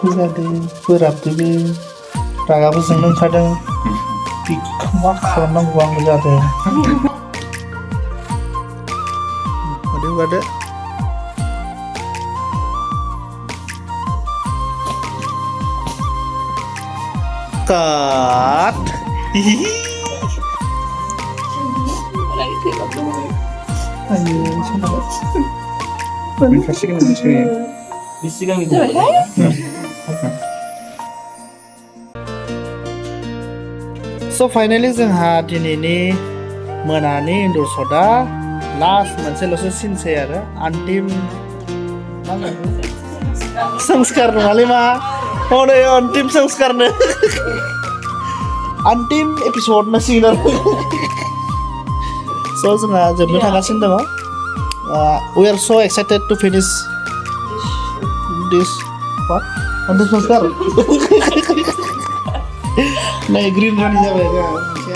दुखु जादों बोराबदोंबो रागाबो जोंनो ओंखारदों बेखौ मा खालामनांगौ आंबो जादों हगारदो cut ayo so finally जोंहा दिनैनि मोनानि इनडर शटआ लास्ट मोनसेल'सो सिनसै आरो अन्तिम संस्कार नङालै मा हनै अन्तिम संस्कारनो अन्तिम एपिसड नासिगोन आरो स' जोंहा जोबनो थांगासिनो दङ we are so excited to finish this what अन्तिम संस्कार नै ग्रीन रानि जाबाय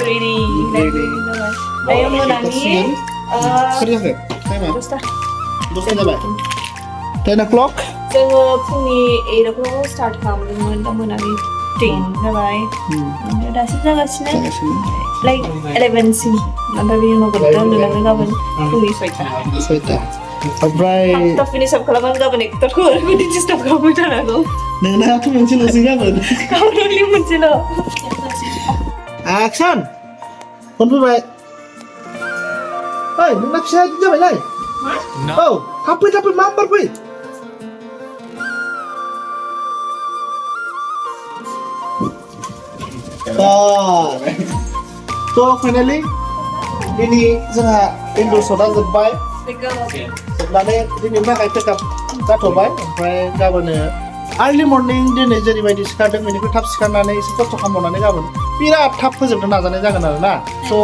Ready. Ayo मोनानि खोनायाखै टाइमा 10 जाबाय 10 o'clock जोङो फुंनि 8 o'clock स्टार्ट खालामदोंमोन दा मोनानि 10 जाबाय ओमफ्राय दासिम जागासिनो लाइक 11 सिम ओमफ्राय बेनि उनाव गोदान उन्दुलाङो गाबोन फुंनि 6टा ओमफ्राय थाब फिनिश आप खालामनानै गाबोन एक्टरखौ ओरैबायदि डिस्टार्ब खालामबाय थानांगौ नोंनाथ' मोनसेल'सै गाबोन गाबोन मोनसेल' एक्सन फन फैबाय ओइ नोंना फिसाया जाबायलाय औ थाब फै मा नाम्बार फै थ' फाइनालि दिनै जोंहा इनडर शटआ जोब्बाय जोबनानै दिनैनि थाखाय पेकआप जाथ'बाय ओमफ्राय गाबोनो आर्लि मर्निं दिनै जेरैबायदि सिखारदों बेनिफ्राय थाब सिखारनानै एसे खस्थ' खालामबावनानै गाबोन बिराद थाब फोजोबनो नाजानाय जागोन आरो ना स'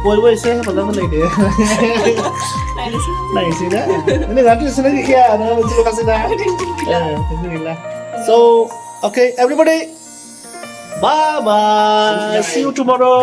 बयबो एसे हेफाजाब होलायदो नायनोसै ना नोंहा टेनसना गैखाया नोंहा मोनसेल'खासै ना टेनसन गैला स' अके एभरिबडी bye bye see you tomorrow